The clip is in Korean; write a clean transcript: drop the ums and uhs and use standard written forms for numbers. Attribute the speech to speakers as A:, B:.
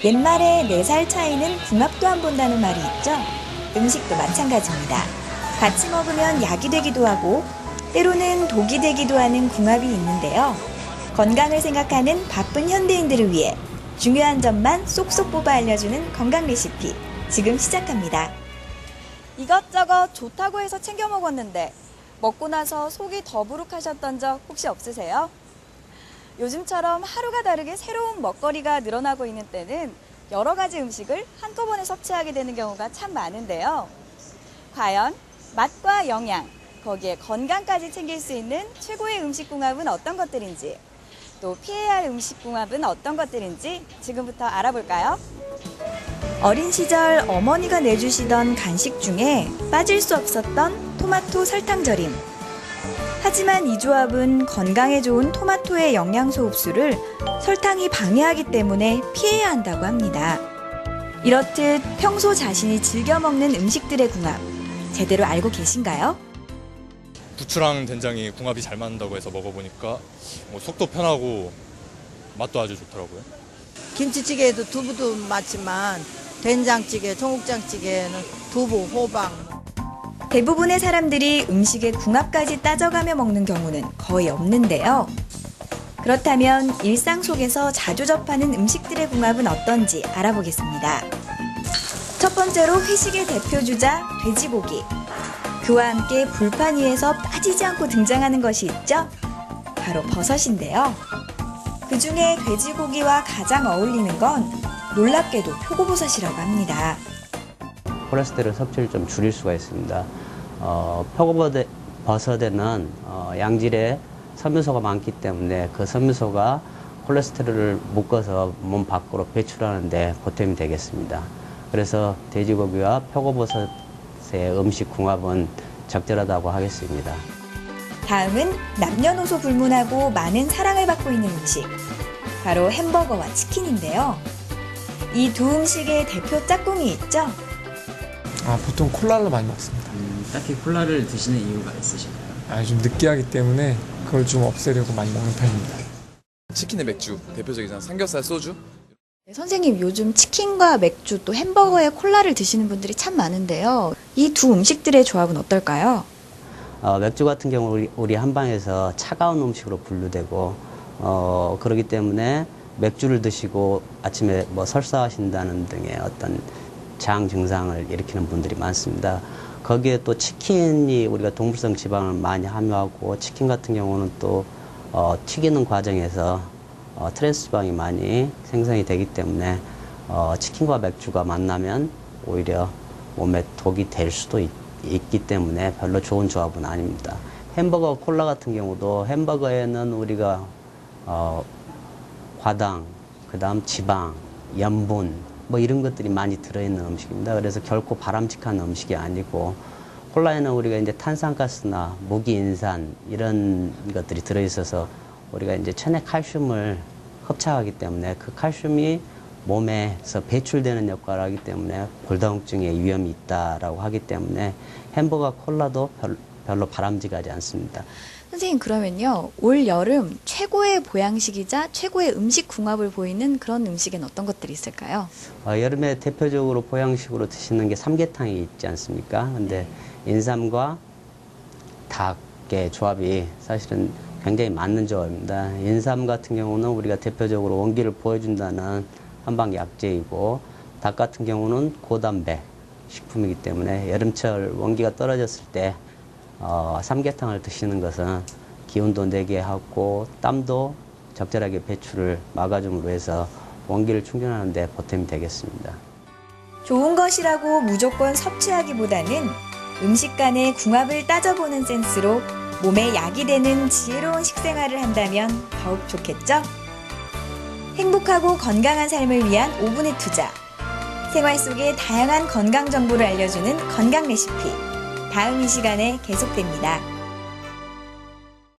A: 옛말에 4살 차이는 궁합도 안 본다는 말이 있죠? 음식도 마찬가지입니다. 같이 먹으면 약이 되기도 하고 때로는 독이 되기도 하는 궁합이 있는데요. 건강을 생각하는 바쁜 현대인들을 위해 중요한 점만 쏙쏙 뽑아 알려주는 건강 레시피 지금 시작합니다. 이것저것 좋다고 해서 챙겨 먹었는데 먹고 나서 속이 더부룩하셨던 적 혹시 없으세요? 요즘처럼 하루가 다르게 새로운 먹거리가 늘어나고 있는 때는 여러 가지 음식을 한꺼번에 섭취하게 되는 경우가 참 많은데요. 과연 맛과 영양, 거기에 건강까지 챙길 수 있는 최고의 음식 궁합은 어떤 것들인지, 또 피해야 할 음식 궁합은 어떤 것들인지 지금부터 알아볼까요? 어린 시절 어머니가 내주시던 간식 중에 빠질 수 없었던 토마토 설탕절임. 하지만 이 조합은 건강에 좋은 토마토의 영양소 흡수를 설탕이 방해하기 때문에 피해야 한다고 합니다. 이렇듯 평소 자신이 즐겨 먹는 음식들의 궁합, 제대로 알고 계신가요?
B: 부추랑 된장이 궁합이 잘 맞는다고 해서 먹어보니까 속도 편하고 맛도 아주 좋더라고요.
C: 김치찌개에도 두부도 맞지만 된장찌개, 청국장찌개는 두부, 호박.
A: 대부분의 사람들이 음식의 궁합까지 따져가며 먹는 경우는 거의 없는데요. 그렇다면 일상 속에서 자주 접하는 음식들의 궁합은 어떤지 알아보겠습니다. 첫 번째로 회식의 대표주자 돼지고기. 그와 함께 불판 위에서 빠지지 않고 등장하는 것이 있죠? 바로 버섯인데요. 그중에 돼지고기와 가장 어울리는 건 놀랍게도 표고버섯이라고 합니다.
D: 콜레스테롤 섭취를 좀 줄일 수가 있습니다. 표고버섯에는 양질의 섬유소가 많기 때문에 그 섬유소가 콜레스테롤을 묶어서 몸 밖으로 배출하는 데 보탬이 되겠습니다. 그래서 돼지고기와 표고버섯의 음식 궁합은 적절하다고 하겠습니다.
A: 다음은 남녀노소 불문하고 많은 사랑을 받고 있는 음식, 바로 햄버거와 치킨인데요. 이 두 음식의 대표 짝꿍이 있죠?
E: 보통 콜라를 많이 먹습니다.
F: 딱히 콜라를 드시는 이유가 있으신가요?
E: 좀 느끼하기 때문에 그걸 좀 없애려고 많이 먹는 편입니다.
G: 치킨에 맥주, 대표적이잖아. 삼겹살, 소주.
A: 선생님, 요즘 치킨과 맥주 또 햄버거에 콜라를 드시는 분들이 참 많은데요. 이 두 음식들의 조합은 어떨까요?
D: 맥주 같은 경우 우리 한방에서 차가운 음식으로 분류되고 그렇기 때문에 맥주를 드시고 아침에 설사하신다는 등의 어떤 장 증상을 일으키는 분들이 많습니다. 거기에 또 치킨이 우리가 동물성 지방을 많이 함유하고 치킨 같은 경우는 또 튀기는 과정에서 트랜스 지방이 많이 생성이 되기 때문에 치킨과 맥주가 만나면 오히려 몸에 독이 될 수도 있기 때문에 별로 좋은 조합은 아닙니다. 햄버거, 콜라 같은 경우도 햄버거에는 우리가 과당, 그 다음 지방, 염분 이런 것들이 많이 들어있는 음식입니다. 그래서 결코 바람직한 음식이 아니고 콜라에는 우리가 이제 탄산가스나 무기인산 이런 것들이 들어있어서 우리가 이제 체내 칼슘을 흡착하기 때문에 그 칼슘이 몸에서 배출되는 역할을 하기 때문에 골다공증의 위험이 있다라고 하기 때문에 햄버거, 콜라도 별로 바람직하지 않습니다.
A: 선생님, 그러면요, 올 여름 최고의 보양식이자 최고의 음식 궁합을 보이는 그런 음식엔 어떤 것들이 있을까요?
D: 여름에 대표적으로 보양식으로 드시는 게 삼계탕이 있지 않습니까? 근데 인삼과 닭의 조합이 사실은 굉장히 맞는 조합입니다. 인삼 같은 경우는 우리가 대표적으로 원기를 보여준다는 한방 약재이고, 닭 같은 경우는 고단백 식품이기 때문에 여름철 원기가 떨어졌을 때 삼계탕을 드시는 것은 기운도 내게 하고 땀도 적절하게 배출을 막아줌으로 해서 원기를 충전하는 데 보탬이 되겠습니다.
A: 좋은 것이라고 무조건 섭취하기보다는 음식 간의 궁합을 따져보는 센스로 몸에 약이 되는 지혜로운 식생활을 한다면 더욱 좋겠죠? 행복하고 건강한 삶을 위한 5분의 투자. 생활 속의 다양한 건강 정보를 알려주는 건강 레시피. 다음 이 시간에 계속됩니다.